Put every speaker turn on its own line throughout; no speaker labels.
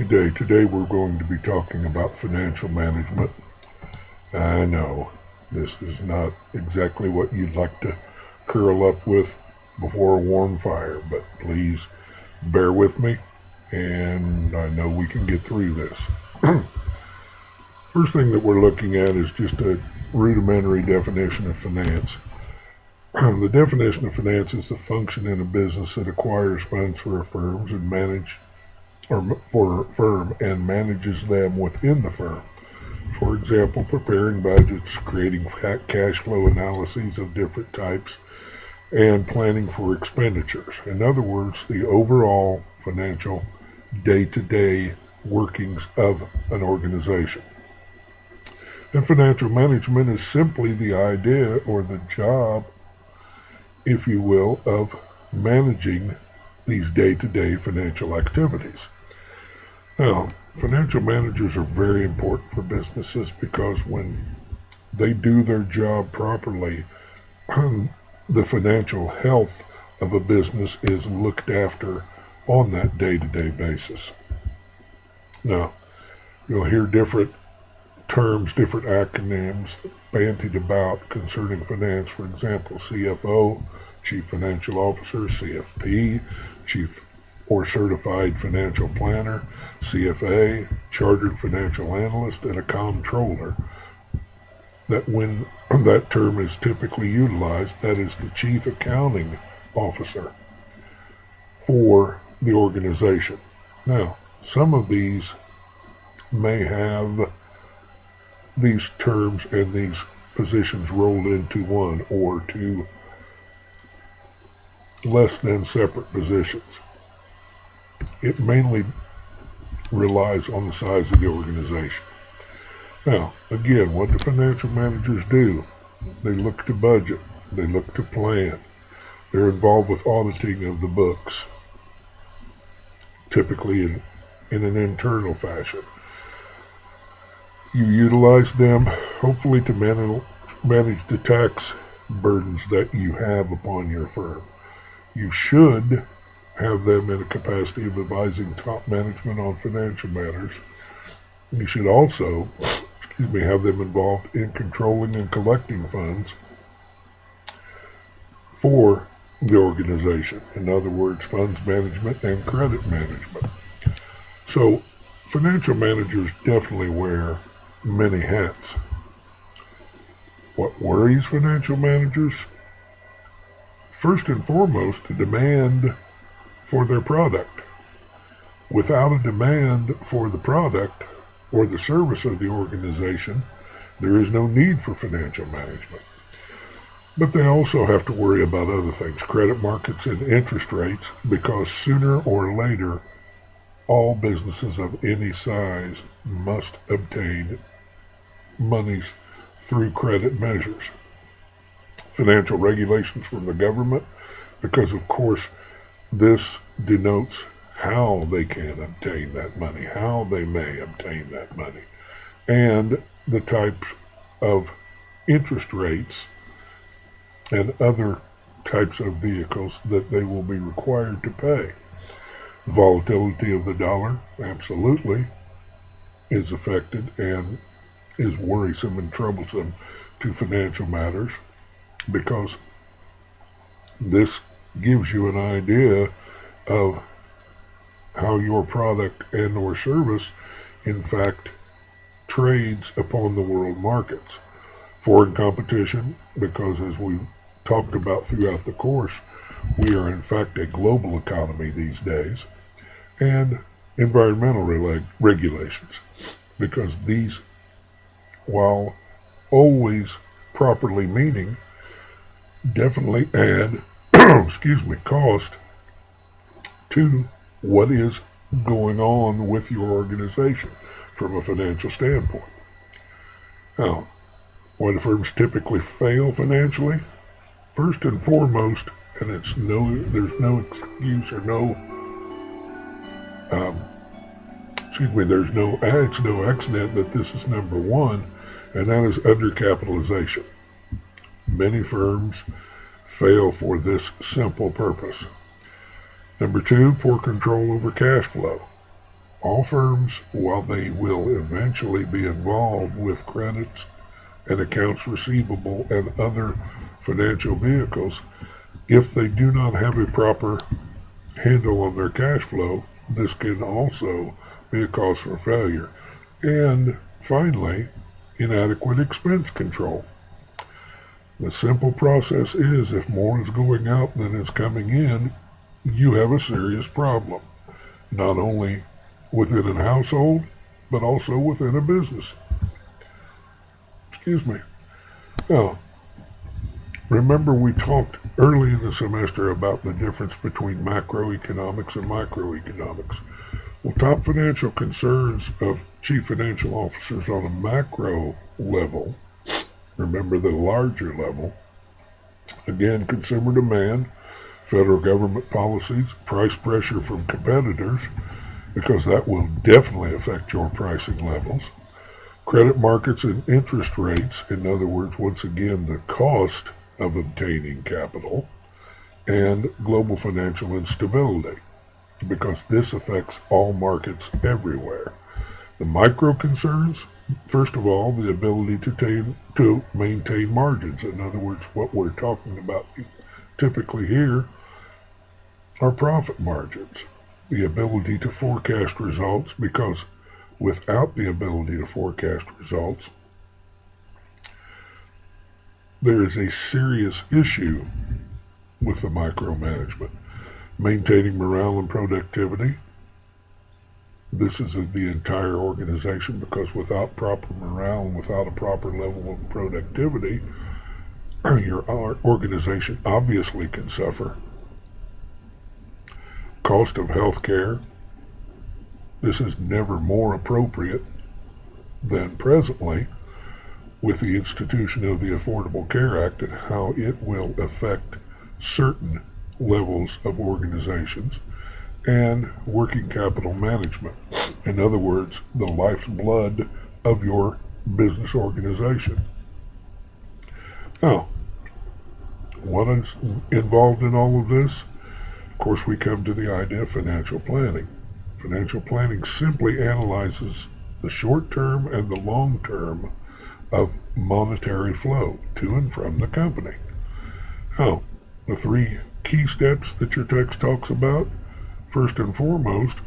Good day. Today we're going to be talking about financial management. I know this is not exactly what you'd like to curl up with before a warm fire, but please bear with me, and I know we can get through this. First thing that we're looking at is just a rudimentary definition of finance. The definition of finance is the function in a business that acquires funds for a firms and manage or for a firm and manages them within the firm. For example, preparing budgets, creating cash flow analyses of different types, and planning for expenditures. In other words, the overall financial day-to-day workings of an organization. And financial management is simply the idea or the job, if you will, of managing these day-to-day financial activities. Now, financial managers are very important for businesses because when they do their job properly, the financial health of a business is looked after on that day-to-day basis. Now, you'll hear different terms, different acronyms bandied about concerning finance. For example, CFO, Chief Financial Officer, CFP, Chief or Certified Financial Planner, CFA, Chartered Financial Analyst, and a Comptroller. That when that term is typically utilized, that is the Chief Accounting Officer for the organization. Now, some of these may have these terms and these positions rolled into one or two less than separate positions. It mainly relies on the size of the organization. Now, again, what do financial managers do? They look to budget. They look to plan. They're involved with auditing of the books, typically in an internal fashion. You utilize them, hopefully, to manage the tax burdens that you have upon your firm. You should have them in a capacity of advising top management on financial matters. You should also, have them involved in controlling and collecting funds for the organization. In other words, funds management and credit management. So financial managers definitely wear many hats. What worries financial managers? First and foremost, the demand for their product. Without a demand for the product or the service of the organization, there is no need for financial management. But they also have to worry about other things, credit markets and interest rates, because sooner or later, all businesses of any size must obtain monies through credit measures. Financial regulations from the government, because of course this denotes how they can obtain that money, how they may obtain that money, and the types of interest rates and other types of vehicles that they will be required to pay. The volatility of the dollar absolutely is affected and is worrisome and troublesome to financial matters because this gives you an idea of how your product and or service in fact trades upon the world markets. Foreign competition, because as we talked about throughout the course, we are in fact a global economy these days, and environmental regulations, because these, while always properly meaning, definitely add cost to what is going on with your organization from a financial standpoint. Now, why do firms typically fail financially? First and foremost, and there's no excuse or it's no accident that this is number one, and that is undercapitalization. Many firms fail for this simple purpose. Number two, poor control over cash flow. All firms, while they will eventually be involved with credits and accounts receivable and other financial vehicles, if they do not have a proper handle on their cash flow, this can also be a cause for failure. And finally, inadequate expense control. The simple process is if more is going out than is coming in, you have a serious problem, not only within a household, but also within a business. Excuse me. Now, remember we talked early in the semester about the difference between macroeconomics and microeconomics. Well, top financial concerns of chief financial officers on a macro level, remember the larger level, again, consumer demand, federal government policies, price pressure from competitors, because that will definitely affect your pricing levels, credit markets and interest rates, in other words, once again, the cost of obtaining capital, and global financial instability, because this affects all markets everywhere. The micro concerns, first of all, the ability to maintain margins. In other words, what we're talking about typically here are profit margins. The ability to forecast results, because without the ability to forecast results, there is a serious issue with the micromanagement. Maintaining morale and productivity. This is the entire organization, because without proper morale and without a proper level of productivity, your organization obviously can suffer. Cost of health care. This is never more appropriate than presently with the institution of the Affordable Care Act and how it will affect certain levels of organizations, and working capital management. In other words, the lifeblood of your business organization. Now, what is involved in all of this? Of course, we come to the idea of financial planning. Financial planning simply analyzes the short term and the long term of monetary flow to and from the company. Now, the three key steps that your text talks about, first and foremost,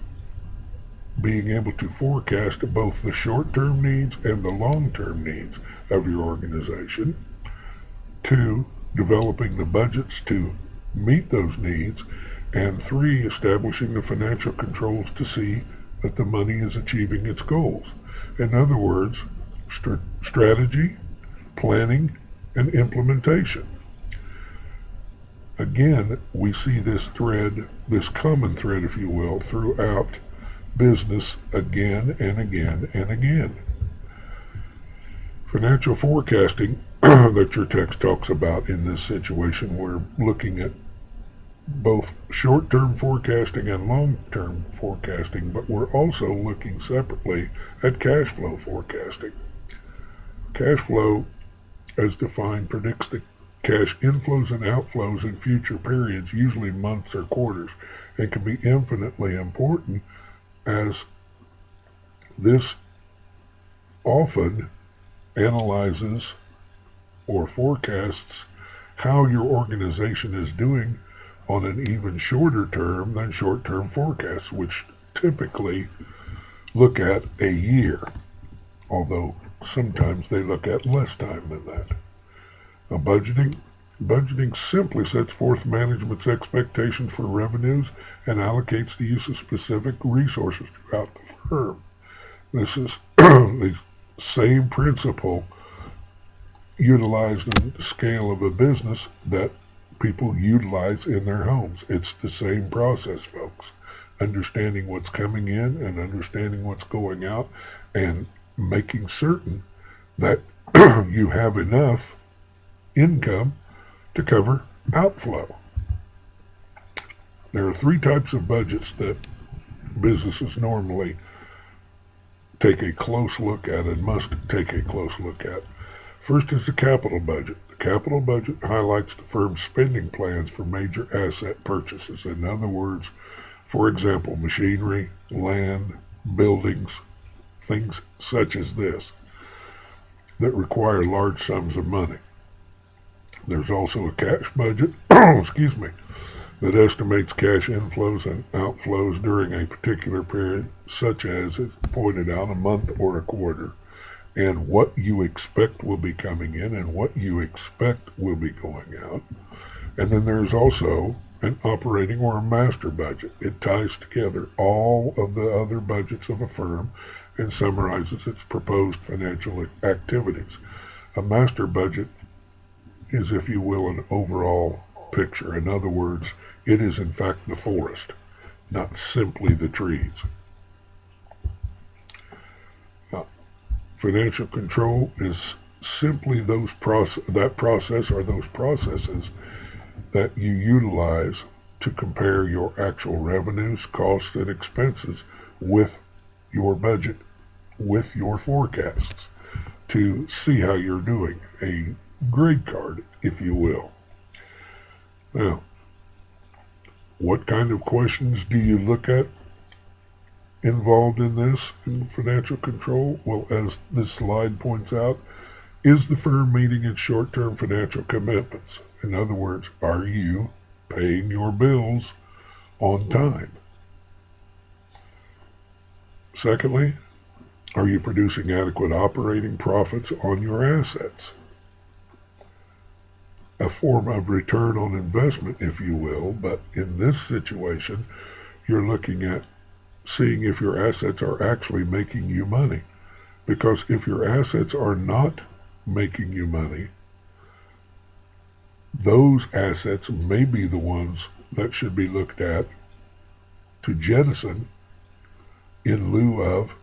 being able to forecast both the short-term needs and the long-term needs of your organization. Two, developing the budgets to meet those needs. And three, establishing the financial controls to see that the money is achieving its goals. In other words, strategy, planning, and implementation. Again, we see this thread, this common thread, if you will, throughout business again and again and again. Financial forecasting that your text talks about in this situation, we're looking at both short-term forecasting and long-term forecasting, but we're also looking separately at cash flow forecasting. Cash flow, as defined, predicts the cash inflows and outflows in future periods, usually months or quarters, and can be infinitely important as this often analyzes or forecasts how your organization is doing on an even shorter term than short-term forecasts, which typically look at a year, although sometimes they look at less time than that. Now, budgeting simply sets forth management's expectations for revenues and allocates the use of specific resources throughout the firm. This is the same principle utilized in the scale of a business that people utilize in their homes. It's the same process, folks. Understanding what's coming in and understanding what's going out, and making certain that you have enough income to cover outflow. There are three types of budgets that businesses normally take a close look at and must take a close look at. First is the capital budget. The capital budget highlights the firm's spending plans for major asset purchases. In other words, for example, machinery, land, buildings, things such as this that require large sums of money. There's also a cash budget, excuse me, that estimates cash inflows and outflows during a particular period, such as it's pointed out, a month or a quarter, and what you expect will be coming in and what you expect will be going out. And then there's also an operating or a master budget. It ties together all of the other budgets of a firm and summarizes its proposed financial activities. A master budget is, if you will, an overall picture. In other words, it is in fact the forest, not simply the trees. Financial control is simply that process or those processes that you utilize to compare your actual revenues, costs, and expenses with your budget, with your forecasts, to see how you're doing. A grade card, if you will. Now, what kind of questions do you look at involved in this, in financial control? Well, as this slide points out, is the firm meeting its short-term financial commitments? In other words, are you paying your bills on time? Secondly, are you producing adequate operating profits on your assets? A form of return on investment, if you will, but in this situation, you're looking at seeing if your assets are actually making you money. Because if your assets are not making you money, those assets may be the ones that should be looked at to jettison in lieu of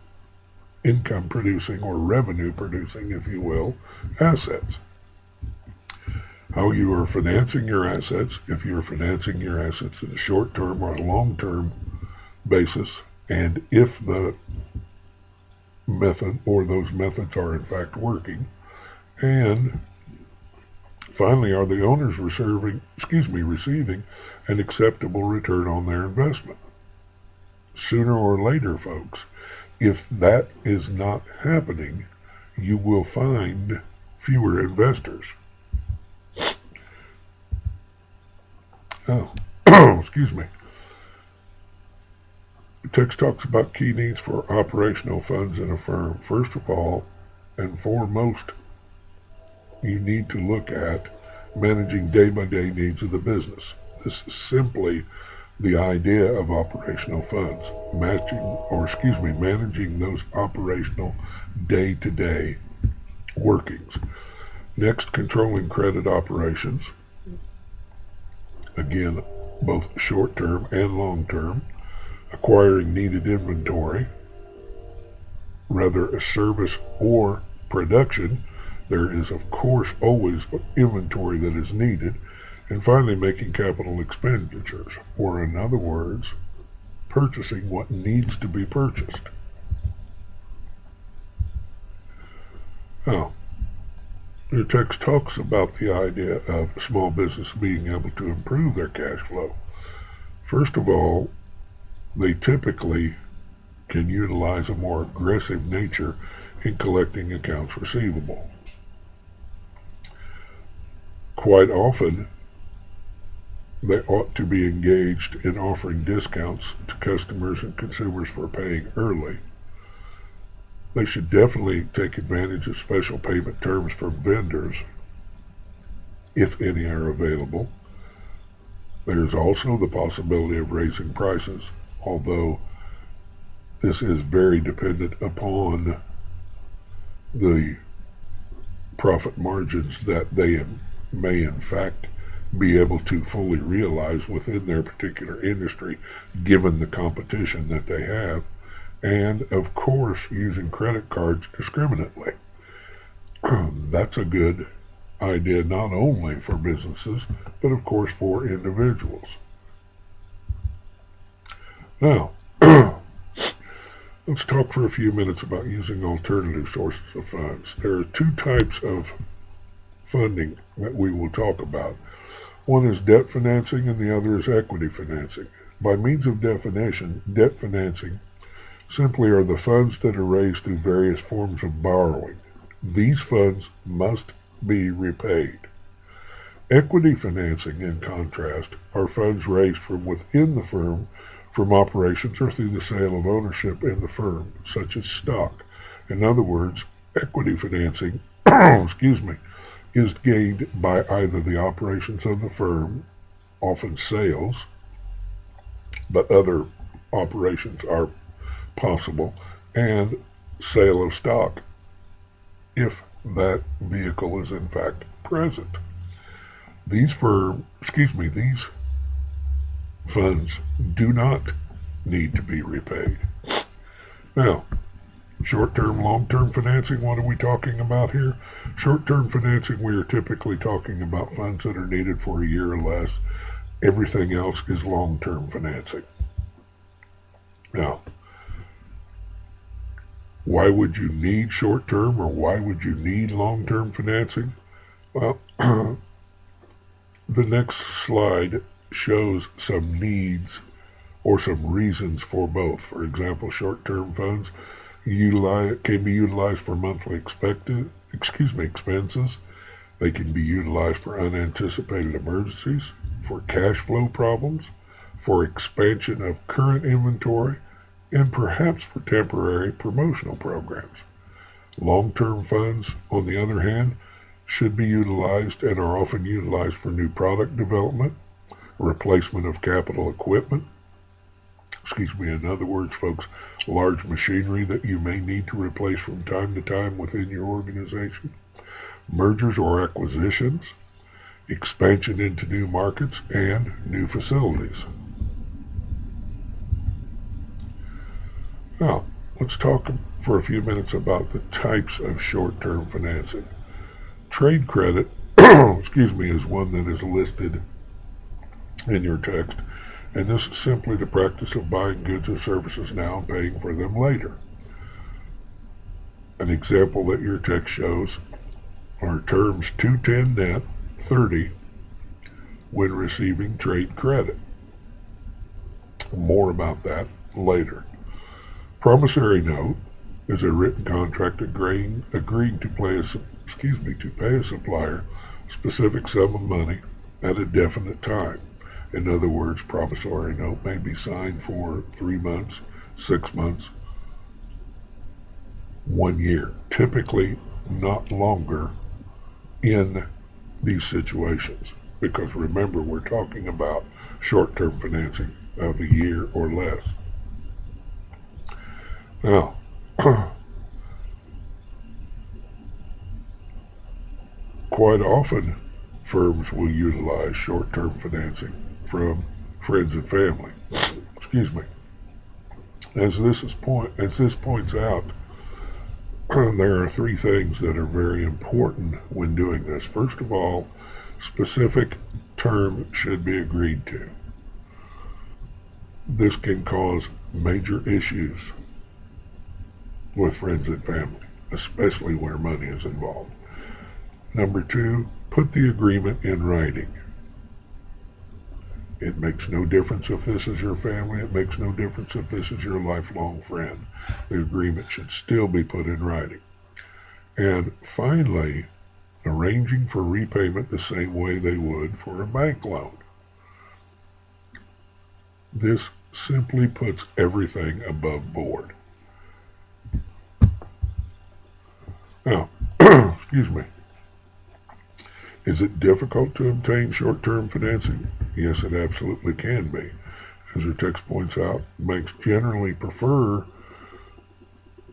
income producing or revenue producing, if you will, assets. How you are financing your assets, if you're financing your assets in a short-term or a long-term basis, and if the method or those methods are in fact working. And finally, are the owners receiving an acceptable return on their investment? Sooner or later, folks, if that is not happening, you will find fewer investors. Excuse me. The text talks about key needs for operational funds in a firm. First of all, and foremost, you need to look at managing day-by-day needs of the business. This is simply the idea of operational funds, managing those operational day-to-day workings. Next, controlling credit operations. Again, both short-term and long-term. Acquiring needed inventory, whether a service or production. There is, of course, always inventory that is needed. And finally, making capital expenditures, or in other words, purchasing what needs to be purchased. Now, the text talks about the idea of small business being able to improve their cash flow. First of all, they typically can utilize a more aggressive nature in collecting accounts receivable. Quite often, they ought to be engaged in offering discounts to customers and consumers for paying early. They should definitely take advantage of special payment terms from vendors, if any are available. There's also the possibility of raising prices, although this is very dependent upon the profit margins that they may in fact be able to fully realize within their particular industry, given the competition that they have, and of course using credit cards discriminately. That's a good idea not only for businesses, but of course for individuals. Now, let's talk for a few minutes about using alternative sources of funds. There are two types of funding that we will talk about. One is debt financing and the other is equity financing. By means of definition, debt financing simply are the funds that are raised through various forms of borrowing. These funds must be repaid. Equity financing, in contrast, are funds raised from within the firm from operations or through the sale of ownership in the firm, such as stock. In other words, equity financing is gained by either the operations of the firm, often sales, but other operations are possible, and sale of stock, if that vehicle is in fact present. These funds do not need to be repaid. Now, short-term, long-term financing, what are we talking about here? Short-term financing, we are typically talking about funds that are needed for a year or less. Everything else is long-term financing. Now, why would you need short-term or why would you need long-term financing? Well, the next slide shows some needs or some reasons for both. For example, short-term funds can be utilized for monthly expenses. They can be utilized for unanticipated emergencies, for cash flow problems, for expansion of current inventory, and perhaps for temporary promotional programs. Long-term funds, on the other hand, should be utilized and are often utilized for new product development, replacement of capital equipment, in other words, folks, large machinery that you may need to replace from time to time within your organization, mergers or acquisitions, expansion into new markets, and new facilities. Now, let's talk for a few minutes about the types of short-term financing. Trade credit, is one that is listed in your text, and this is simply the practice of buying goods or services now and paying for them later. An example that your text shows are terms 210 net 30 when receiving trade credit. More about that later. Promissory note is a written contract agreeing to pay a supplier a specific sum of money at a definite time. In other words, promissory note may be signed for 3 months, 6 months, 1 year, typically not longer in these situations, because remember, we're talking about short-term financing of a year or less. Now, quite often, firms will utilize short-term financing from friends and family. As this points out, there are 3 things that are very important when doing this. First of all, specific terms should be agreed to. This can cause major issues with friends and family, especially where money is involved. Number 2, put the agreement in writing. It makes no difference if this is your family. It makes no difference if this is your lifelong friend. The agreement should still be put in writing. And finally, arranging for repayment the same way they would for a bank loan. This simply puts everything above board. Now, Is it difficult to obtain short-term financing? Yes, it absolutely can be. As your text points out, banks generally prefer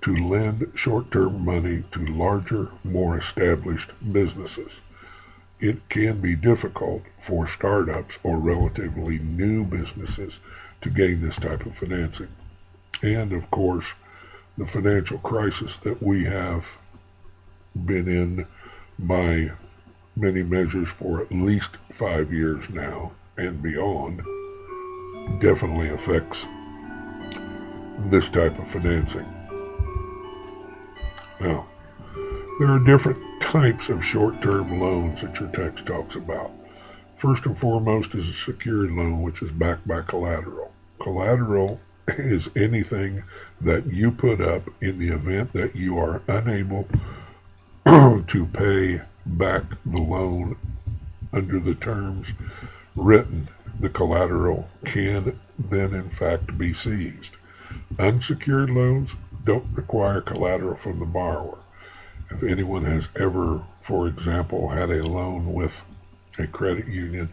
to lend short-term money to larger, more established businesses. It can be difficult for startups or relatively new businesses to gain this type of financing. And of course, the financial crisis that we have been in by many measures for at least 5 years now and beyond definitely affects this type of financing. Now, there are different types of short-term loans that your text talks about. First and foremost is a secured loan, which is backed by collateral. Collateral is anything that you put up in the event that you are unable to pay back the loan under the terms written. The collateral can then in fact be seized. Unsecured loans don't require collateral from the borrower. If anyone has ever, for example, had a loan with a credit union,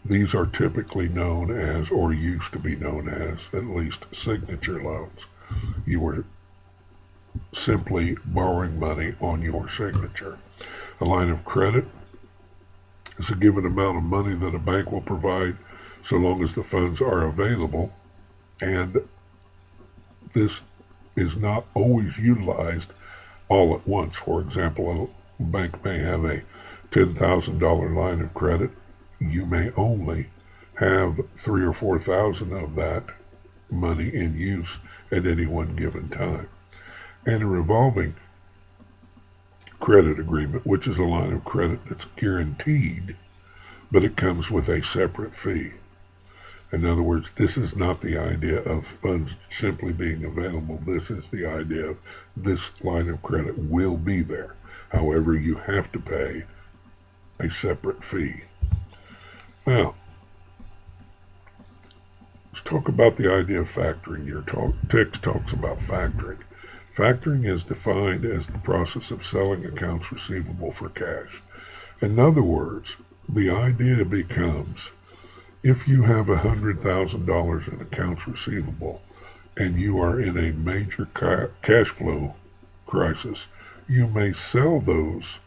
these are typically known as, or used to be known as, at least signature loans. You were simply borrowing money on your signature. A line of credit is a given amount of money that a bank will provide so long as the funds are available, and this is not always utilized all at once. For example, a bank may have a $10,000 line of credit. You may only have $3,000 or $4,000 of that money in use at any one given time. And a revolving credit agreement, which is a line of credit that's guaranteed, but it comes with a separate fee. In other words, this is not the idea of funds simply being available. This is the idea of this line of credit will be there. However, you have to pay a separate fee. Now, let's talk about the idea of factoring. Your text talks about factoring. Factoring is defined as the process of selling accounts receivable for cash. In other words, the idea becomes, if you have $100,000 in accounts receivable and you are in a major cash flow crisis, you may sell those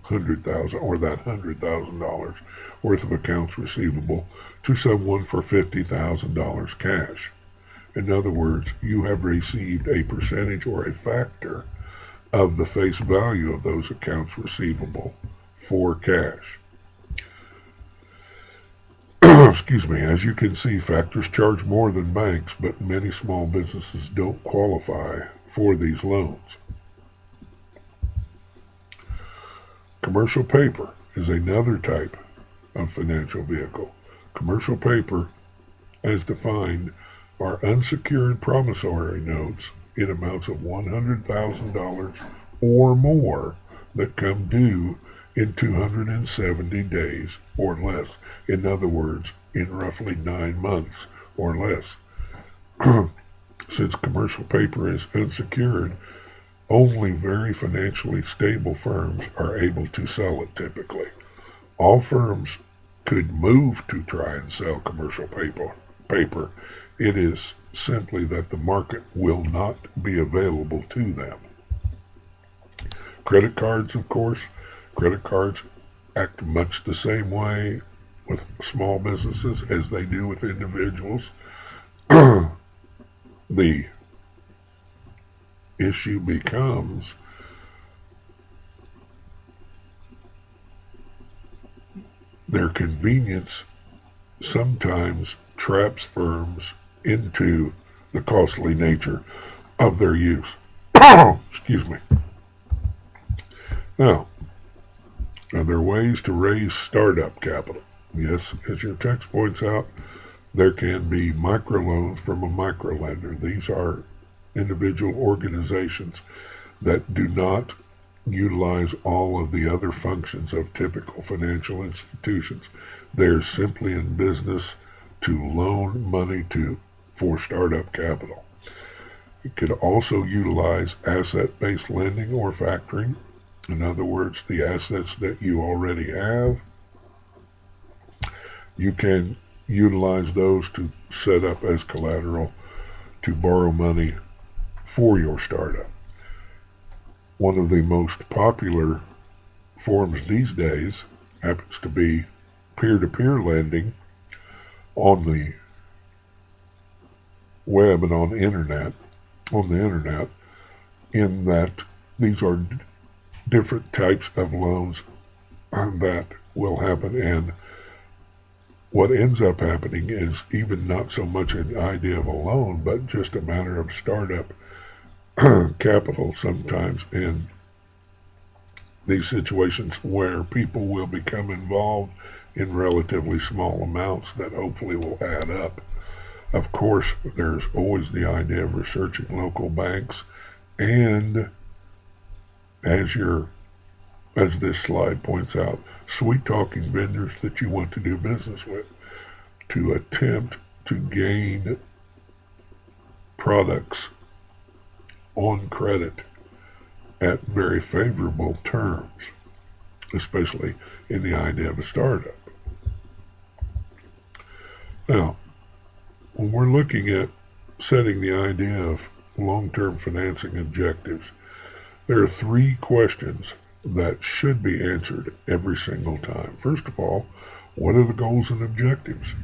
$100,000 or that $100,000 worth of accounts receivable to someone for $50,000 cash. In other words, you have received a percentage or a factor of the face value of those accounts receivable for cash. Excuse me. As you can see, factors charge more than banks, but many small businesses don't qualify for these loans. Commercial paper is another type of financial vehicle. Commercial paper, as defined, are unsecured promissory notes in amounts of $100,000 or more that come due in 270 days or less. In other words, in roughly 9 months or less. Since commercial paper is unsecured, only very financially stable firms are able to sell it typically. All firms could move to try and sell commercial paper. It is simply that the market will not be available to them. Credit cards, of course, credit cards act much the same way with small businesses as they do with individuals. The issue becomes their convenience sometimes traps firms into the costly nature of their use. Excuse me. Now, are there ways to raise startup capital? Yes, as your text points out, there can be microloans from a microlender. These are individual organizations that do not utilize all of the other functions of typical financial institutions. They're simply in business to loan money for startup capital. You could also utilize asset-based lending or factoring. In other words, the assets that you already have, you can utilize those to set up as collateral to borrow money for your startup. One of the most popular forms these days happens to be peer-to-peer lending on the web and on the internet, in that these are different types of loans that will happen, and what ends up happening is even not so much an idea of a loan, but just a matter of startup capital sometimes in these situations where people will become involved in relatively small amounts that hopefully will add up Of course, there's always the idea of researching local banks and, as this slide points out, sweet-talking vendors that you want to do business with to attempt to gain products on credit at very favorable terms, especially in the idea of a startup. Now, when we're looking at setting the idea of long-term financing objectives, there are 3 questions that should be answered every single time. First of all, what are the goals and objectives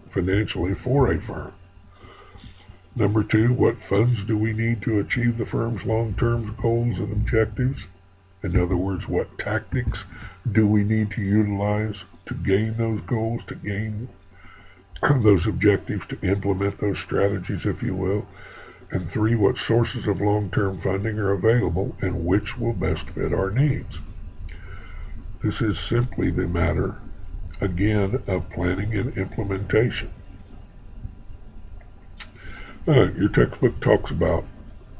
financially for a firm? Number 2, what funds do we need to achieve the firm's long-term goals and objectives? In other words, what tactics do we need to utilize to gain those goals, to gain those objectives, to implement those strategies, if you will? And 3, what sources of long-term funding are available and which will best fit our needs? This is simply the matter, again, of planning and implementation. Your textbook talks about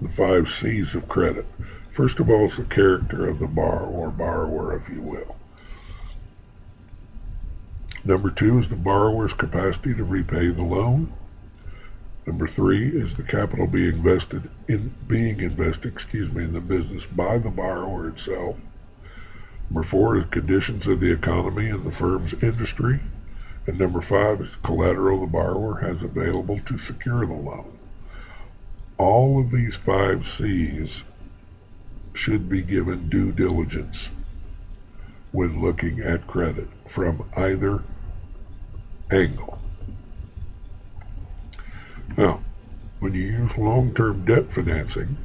the 5 C's of credit. First of all, it's the character of the borrower, if you will. Number 2 is the borrower's capacity to repay the loan. Number 3 is the capital being invested in the business by the borrower itself. Number 4 is conditions of the economy and the firm's industry. And number 5 is the collateral the borrower has available to secure the loan. All of these 5 C's should be given due diligence when looking at credit from either angle. Now, when you use long-term debt financing,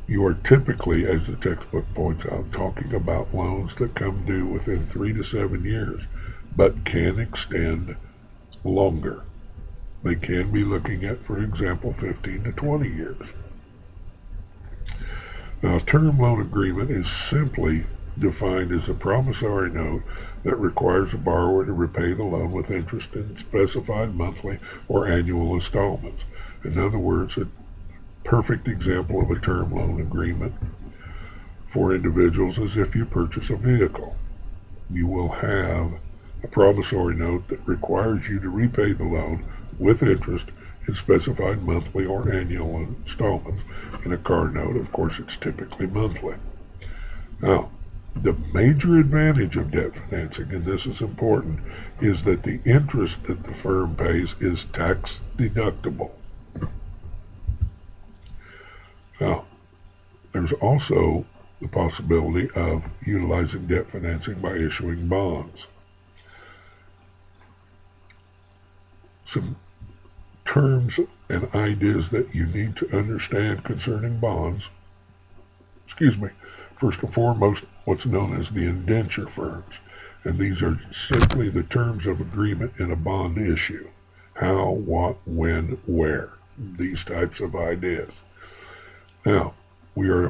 you are typically, as the textbook points out, talking about loans that come due within 3 to 7 years, but can extend longer. They can be looking at, for example, 15 to 20 years. Now, a term loan agreement is simply defined as a promissory note that requires a borrower to repay the loan with interest in specified monthly or annual installments. In other words, a perfect example of a term loan agreement for individuals is if you purchase a vehicle. You will have a promissory note that requires you to repay the loan with interest in specified monthly or annual installments. In a car note, of course, it's typically monthly. Now, the major advantage of debt financing, and this is important, is that the interest that the firm pays is tax deductible. Now, there's also the possibility of utilizing debt financing by issuing bonds. Some terms and ideas that you need to understand concerning bonds. First and foremost, what's known as the indenture firms. And these are simply the terms of agreement in a bond issue. How, what, when, where. These types of ideas. Now, we are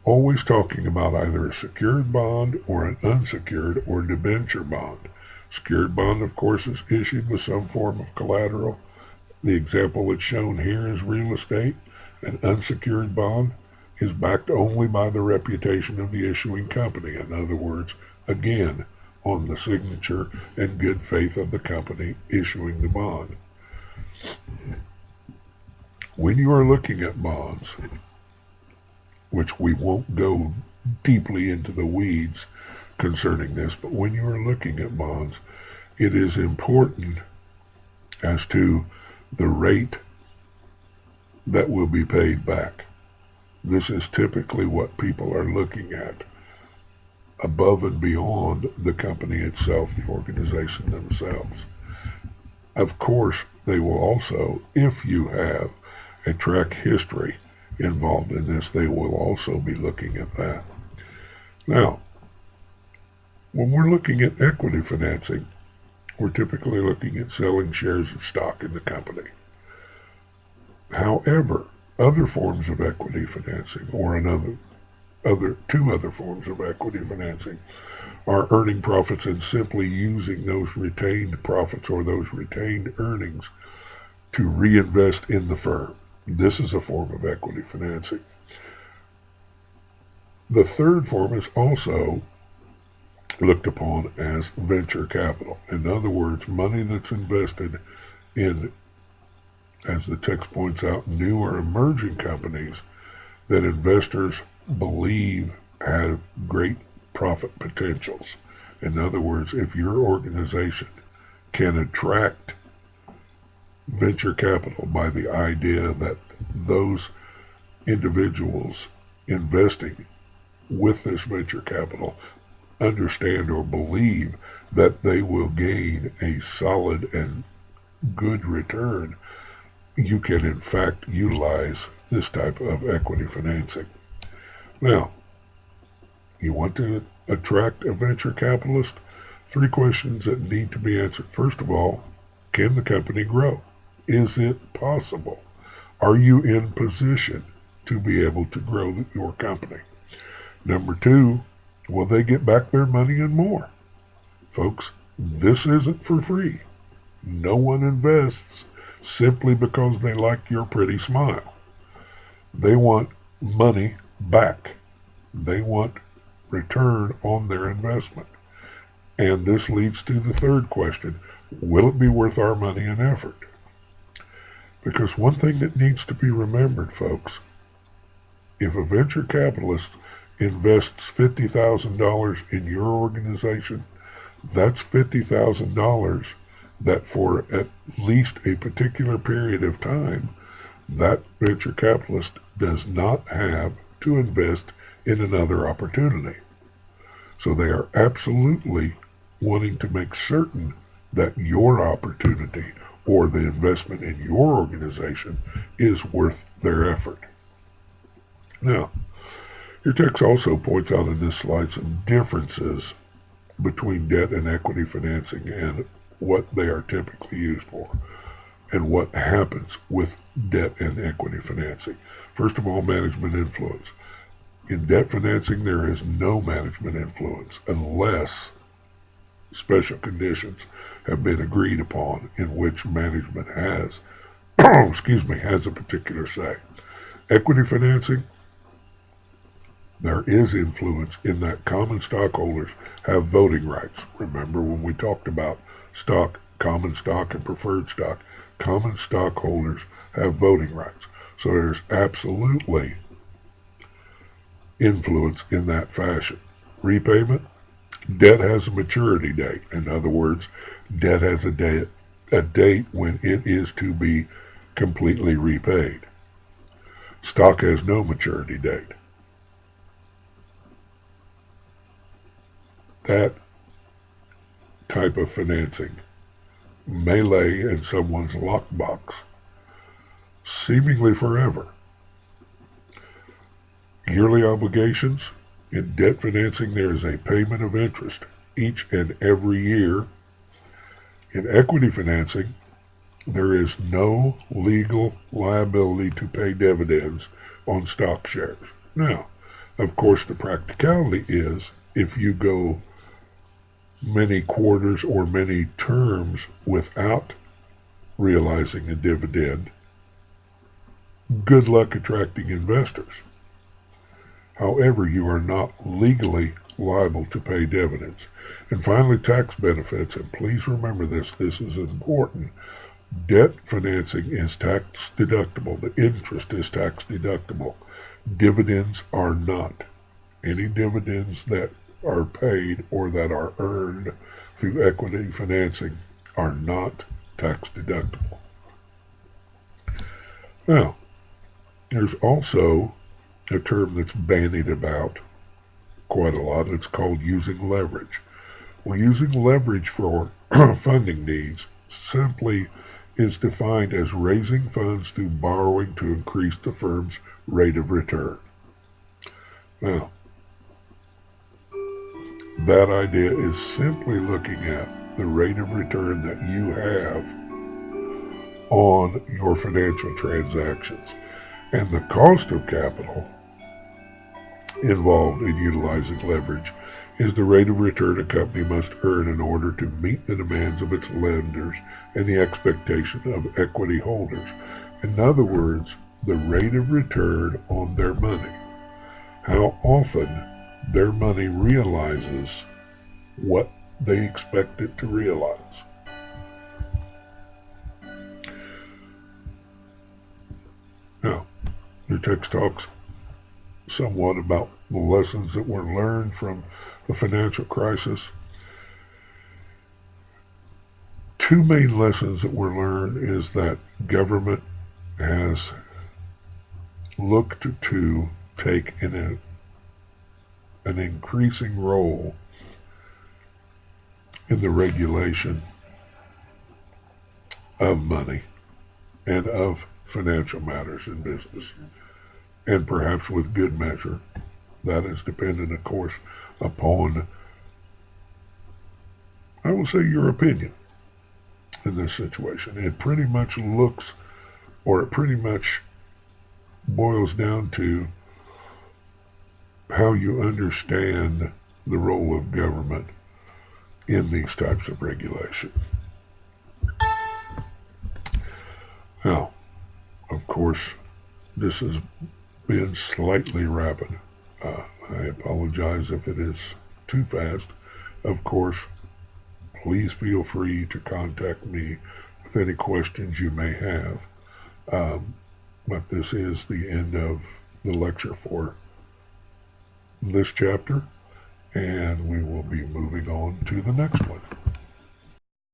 always talking about either a secured bond or an unsecured or debenture bond. Secured bond, of course, is issued with some form of collateral. The example that's shown here is real estate. An unsecured bond is backed only by the reputation of the issuing company. In other words, again, on the signature and good faith of the company issuing the bond. When you are looking at bonds, which we won't go deeply into the weeds concerning this, but when you are looking at bonds, it is important as to the rate that will be paid back. This is typically what people are looking at above and beyond the company itself, the organization themselves. Of course, they will also, if you have a track history involved in this, they will also be looking at that. Now, when we're looking at equity financing, we're typically looking at selling shares of stock in the company. However, other forms of equity financing, or another two other forms of equity financing are earning profits and simply using those retained profits or those retained earnings to reinvest in the firm. This is a form of equity financing. The third form is also looked upon as venture capital. In other words, money that's invested in, as the text points out, new or emerging companies that investors believe have great profit potentials. In other words, if your organization can attract venture capital by the idea that those individuals investing with this venture capital understand or believe that they will gain a solid and good return, you can in fact utilize this type of equity financing. Now, you want to attract a venture capitalist? 3 questions that need to be answered. First of all, can the company grow? Is it possible? Are you in position to be able to grow your company? Number 2, will they get back their money and more? Folks, this isn't for free. No one invests simply because they like your pretty smile. They want money back. They want return on their investment. And this leads to the third question: will it be worth our money and effort? Because one thing that needs to be remembered, folks, if a venture capitalist invests $50,000 in your organization, that's $50,000 that for at least a particular period of time, that venture capitalist does not have to invest in another opportunity. So they are absolutely wanting to make certain that your opportunity or the investment in your organization is worth their effort. Now, your text also points out in this slide some differences between debt and equity financing and what they are typically used for and what happens with debt and equity financing. First of all, management influence. In debt financing, there is no management influence unless special conditions have been agreed upon in which management has, has a particular say. Equity financing, there is influence in that common stockholders have voting rights. Remember when we talked about stock, common stock, and preferred stock, common stockholders have voting rights. So there's absolutely influence in that fashion. Repayment, debt has a maturity date. In other words, debt has a date when it is to be completely repaid. Stock has no maturity date. That type of financing may lay in someone's lockbox seemingly forever. Yearly obligations. In debt financing, there is a payment of interest each and every year. In equity financing, there is no legal liability to pay dividends on stock shares. Now, of course, the practicality is if you go many quarters or many terms without realizing a dividend, good luck attracting investors. However, you are not legally liable to pay dividends. And finally, tax benefits. And please remember this is important. Debt financing is tax deductible. The interest is tax deductible. Dividends are not. Any dividends that are paid or that are earned through equity financing are not tax deductible. Now, there's also a term that's bandied about quite a lot. It's called using leverage. Well, using leverage for funding needs simply is defined as raising funds through borrowing to increase the firm's rate of return. Now, that idea is simply looking at the rate of return that you have on your financial transactions. And the cost of capital involved in utilizing leverage is the rate of return a company must earn in order to meet the demands of its lenders and the expectation of equity holders. In other words, the rate of return on their money. How often their money realizes what they expect it to realize. Now, the text talks somewhat about the lessons that were learned from the financial crisis. Two main lessons that were learned is that government has looked to take an increasing role in the regulation of money and of financial matters in business, and perhaps with good measure. That is dependent, of course, upon, I will say, your opinion in this situation. It pretty much looks, or it pretty much boils down to how you understand the role of government in these types of regulation. Now, of course, this has been slightly rapid. I apologize if it is too fast. Of course, please feel free to contact me with any questions you may have. But this is the end of the lecture for this chapter, and we will be moving on to the next one.